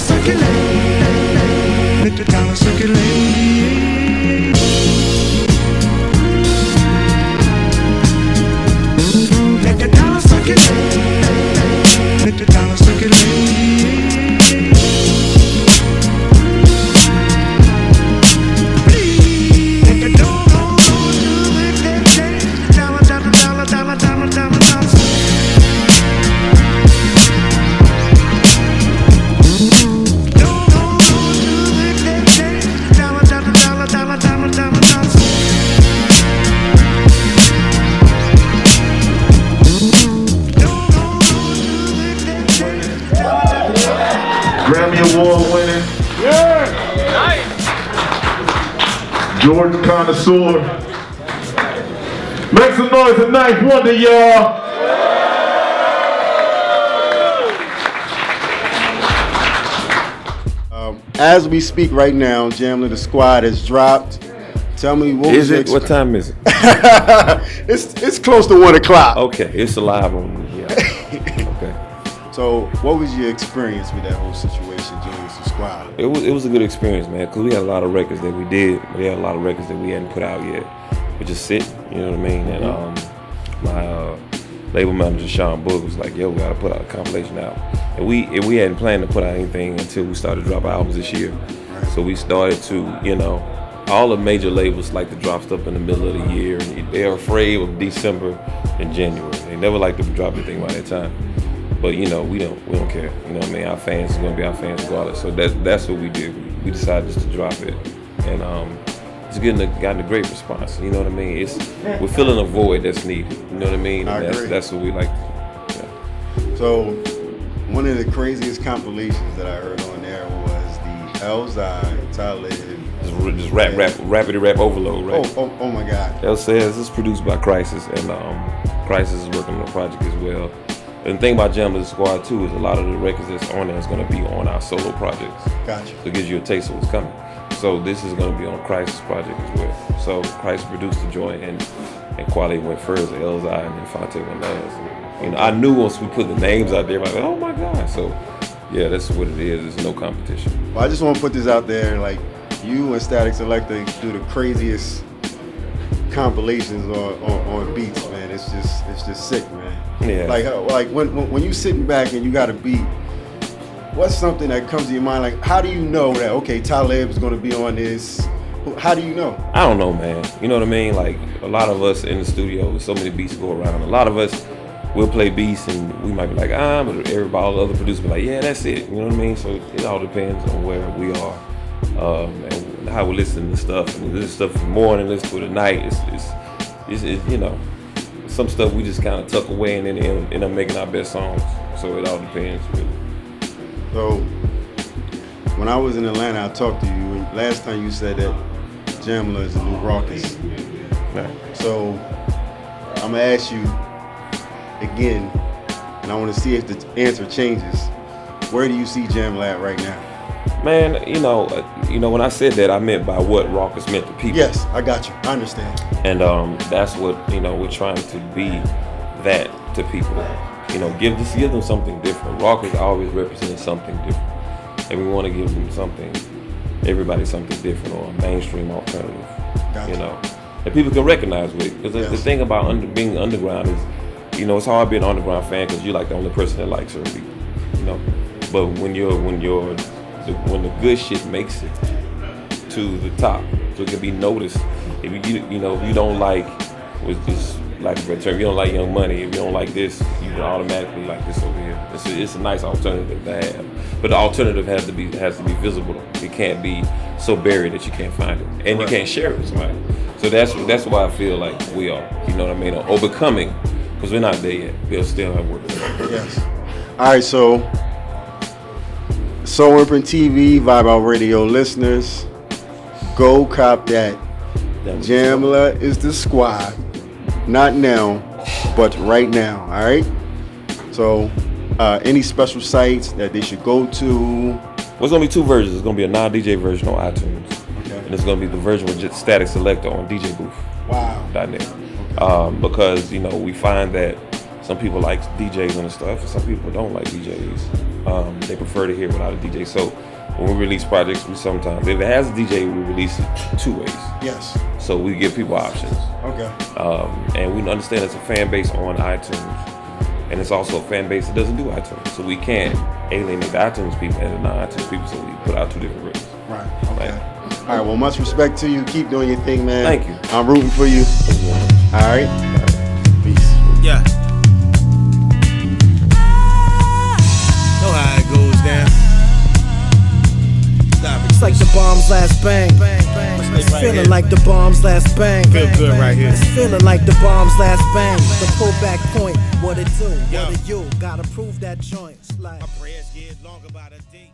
circulate. Let the dollar circulate. Let the dollar circulate. Let the dollar circulate. Please, let the dollar circulate. Dollar, dollar, dollar, dollar, dollar, dollar, dollar. Grammy Award winning. Yeah. George Connoisseur. Make some noise at Ninth Wonder, y'all. As we speak right now, Jamla, the squad has dropped. Tell me what is it? What time is it? It's close to 1 o'clock. Okay, it's alive on me. Yeah. Okay. So, what was your experience with that whole situation dealing with the squad? It was a good experience, man, because we had a lot of records that we did. We had a lot of records that we hadn't put out yet. We just sitting, you know what I mean? And my label manager, Sean Book, was like, yo, we got to put out a compilation out. And we hadn't planned to put out anything until we started to drop albums this year. So we started to, all the major labels like to drop stuff in the middle of the year. And they're afraid of December and January. They never like to drop anything around that time. But we don't care. You know what I mean? Our fans are gonna be our fans regardless. So that's what we did. We decided just to drop it, and it's gotten a great response. You know what I mean? We're filling a void that's needed. You know what I mean? And that's what we like. Yeah. So one of the craziest compilations that I heard on there was the Elzai Talib. Just rapidly rap overload, right? Oh my God. El says this is produced by Crisis, and Crisis is working on the project as well. And the thing about Jamla Squad too is a lot of the records that's on there is going to be on our solo projects. Gotcha. So it gives you a taste of what's coming. So this is going to be on Crisis project as well. So Crisis produced the joint, and Quality went first, Elzai, and then Fonte went last. And, I knew once we put the names out there, I was like, oh my God. So yeah, that's what it is. There's no competition. Well, I just want to put this out there, like you and Static Selector do the craziest compilations on beats, man. It's just sick, man. Yeah. Like when you sitting back and you got a beat, what's something that comes to your mind? Like, how do you know that okay, Talib is going to be on this? How do you know? I don't know, man. You know what I mean? Like a lot of us in the studio, so many beats go around. A lot of us will play beats and we might be like, but everybody, all the other producers be like, yeah, that's it. You know what I mean? So it all depends on where we are and how we listen to stuff. And this stuff in the morning, listen to it at night. It's some stuff we just kind of tuck away and then end up making our best songs. So it all depends, really. So when I was in Atlanta, I talked to you, and last time you said that Jamla is a new Raucous. Right. So I'm gonna ask you again, and I want to see if the answer changes. Where do you see Jamla at right now? Man, when I said that, I meant by what Raucous meant to people. Yes, I got you. I understand. And that's what we're trying to be, that to people. Give them something different. Raucous always represents something different, and we want to give them everybody something different, or a mainstream alternative. Gotcha. That people can recognize with. Because the thing about being underground is, it's hard being an underground fan because you're like the only person that likes certain people. But when the good shit makes it to the top, so it can be noticed. If you don't like, with this like a term, you don't like Young Money. If you don't like this, you can automatically like this over here. It's a nice alternative to have, but the alternative has to be visible. It can't be so buried that you can't find it, and you can't share it with somebody. So that's why I feel like we are, you know what I mean, or becoming, because we're not there yet. We'll still have work to do. Yes. All right, so Soul Imprint TV, Vibe Out Radio listeners, go cop that. Jamla is the squad. Not now, but right now, all right? So, any special sites that they should go to? Well, it's going to be two versions. It's going to be a non-DJ version on iTunes. Okay. And it's going to be the version with just Static Selector on DJ Booth. Wow. .net. Okay. Because, we find that some people like DJs and stuff, and some people don't like DJs. They prefer to hear without a DJ. So when we release projects, we sometimes, if it has a DJ, we release it 2 ways. Yes. So we give people options. Okay. And we understand it's a fan base on iTunes. And it's also a fan base that doesn't do iTunes. So we can't alienate the iTunes people and the non-iTunes people, so we put out 2 different releases. Right. Okay. All right. Well, much respect to you. Keep doing your thing, man. Thank you. I'm rooting for you. All right. Peace. Yeah. Know how it goes down. It's like the bomb's last bang. It's feeling like the bomb's last bang. Feel good right here. It's feeling like the bomb's last bang. The pullback point, what it do? What it you? Gotta prove that joint. Like My prayers get longer by the day.